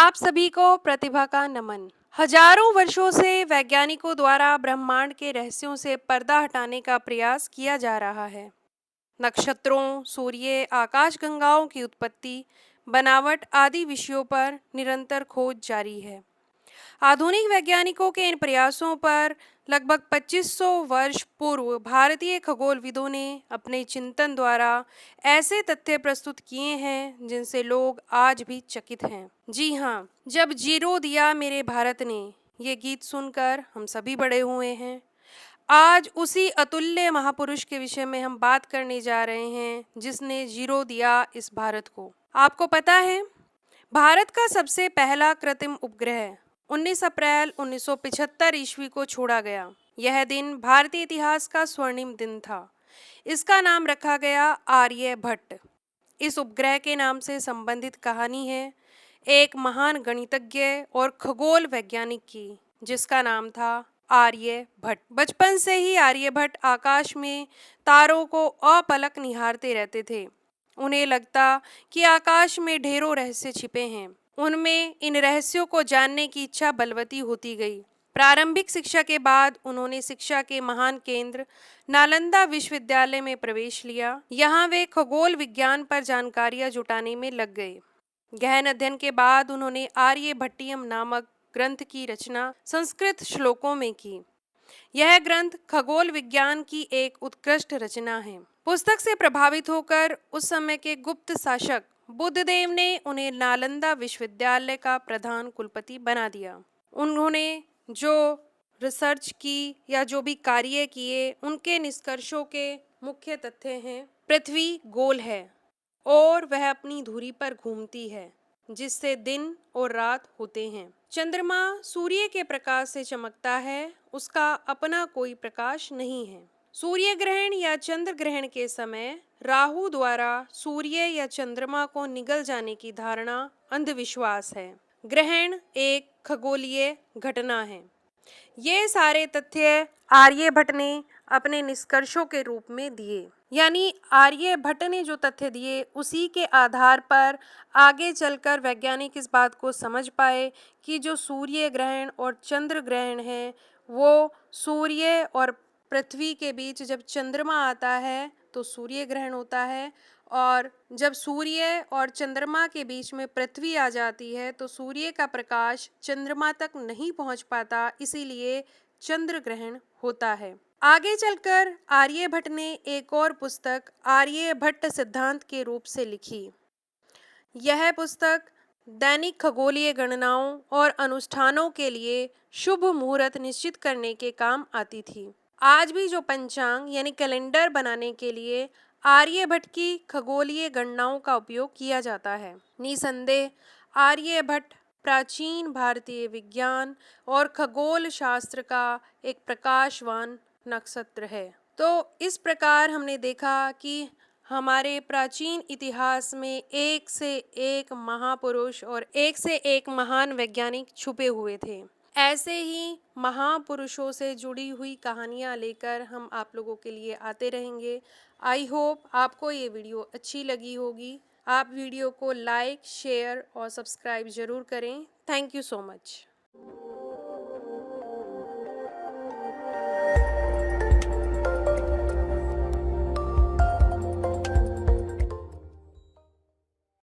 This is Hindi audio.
आप सभी को प्रतिभा का नमन। हजारों वर्षों से वैज्ञानिकों द्वारा ब्रह्मांड के रहस्यों से पर्दा हटाने का प्रयास किया जा रहा है। नक्षत्रों, सूर्य, आकाशगंगाओं की उत्पत्ति, बनावट आदि विषयों पर निरंतर खोज जारी है। आधुनिक वैज्ञानिकों के इन प्रयासों पर लगभग 2500 वर्ष पूर्व भारतीय खगोलविदों ने अपने चिंतन द्वारा ऐसे तथ्य प्रस्तुत किए हैं जिनसे लोग आज भी चकित हैं। जी हाँ, जब जीरो दिया मेरे भारत ने, ये गीत सुनकर हम सभी बड़े हुए हैं। आज उसी अतुल्य महापुरुष के विषय में हम बात करने जा रहे हैं जिसने जीरो दिया इस भारत को। आपको पता है, भारत का सबसे पहला कृत्रिम उपग्रह 19 अप्रैल 1975 ईस्वी को छोड़ा गया। यह दिन भारतीय इतिहास का स्वर्णिम दिन था। इसका नाम रखा गया आर्यभट्ट। इस उपग्रह के नाम से संबंधित कहानी है एक महान गणितज्ञ और खगोल वैज्ञानिक की, जिसका नाम था आर्यभट्ट। बचपन से ही आर्यभट्ट आकाश में तारों को अपलक निहारते रहते थे। उन्हें लगता कि आकाश में ढेरों रहस्य छिपे हैं। उनमें इन रहस्यों को जानने की इच्छा बलवती होती गई। प्रारंभिक शिक्षा के बाद उन्होंने शिक्षा के महान केंद्र नालंदा विश्वविद्यालय में प्रवेश लिया। यहाँ वे खगोल विज्ञान पर जानकारियाँ जुटाने में लग गए। गहन अध्ययन के बाद उन्होंने आर्यभट्टियम नामक ग्रंथ की रचना संस्कृत श्लोकों में की। यह ग्रंथ खगोल विज्ञान की एक उत्कृष्ट रचना है। पुस्तक से प्रभावित होकर उस समय के गुप्त शासक बुद्धदेव ने उन्हें नालंदा विश्वविद्यालय का प्रधान कुलपति बना दिया। उन्होंने जो रिसर्च की या जो भी कार्य किए, उनके निष्कर्षों के मुख्य तथ्य हैं: पृथ्वी गोल है और वह अपनी धुरी पर घूमती है, जिससे दिन और रात होते हैं। चंद्रमा सूर्य के प्रकाश से चमकता है, उसका अपना कोई प्रकाश नहीं है। सूर्य ग्रहण या चंद्र ग्रहण के समय राहु द्वारा सूर्य या चंद्रमा को निगल जाने की धारणा अंधविश्वास है। ग्रहण एक खगोलीय घटना है। ये सारे तथ्य आर्यभट्ट ने अपने निष्कर्षों के रूप में दिए। यानी आर्यभट्ट ने जो तथ्य दिए, उसी के आधार पर आगे चलकर वैज्ञानिक इस बात को समझ पाए कि जो सूर्य ग्रहण और चंद्र ग्रहण है, वो सूर्य और पृथ्वी के बीच जब चंद्रमा आता है तो सूर्य ग्रहण होता है, और जब सूर्य और चंद्रमा के बीच में पृथ्वी आ जाती है तो सूर्य का प्रकाश चंद्रमा तक नहीं पहुंच पाता, इसीलिए चंद्र ग्रहण होता है। आगे चलकर आर्यभट्ट ने एक और पुस्तक आर्यभट्ट सिद्धांत के रूप से लिखी। यह पुस्तक दैनिक खगोलीय गणनाओं और अनुष्ठानों के लिए शुभ मुहूर्त निश्चित करने के काम आती थी। आज भी जो पंचांग यानी कैलेंडर बनाने के लिए आर्यभट्ट की खगोलीय गणनाओं का उपयोग किया जाता है। निसंदेह आर्यभट्ट प्राचीन भारतीय विज्ञान और खगोल शास्त्र का एक प्रकाशवान नक्षत्र है। तो इस प्रकार हमने देखा कि हमारे प्राचीन इतिहास में एक से एक महापुरुष और एक से एक महान वैज्ञानिक छुपे हुए थे। ऐसे ही महापुरुषों से जुड़ी हुई कहानियाँ लेकर हम आप लोगों के लिए आते रहेंगे। आई होप आपको ये वीडियो अच्छी लगी होगी। आप वीडियो को लाइक, शेयर और सब्सक्राइब ज़रूर करें। Thank you so much.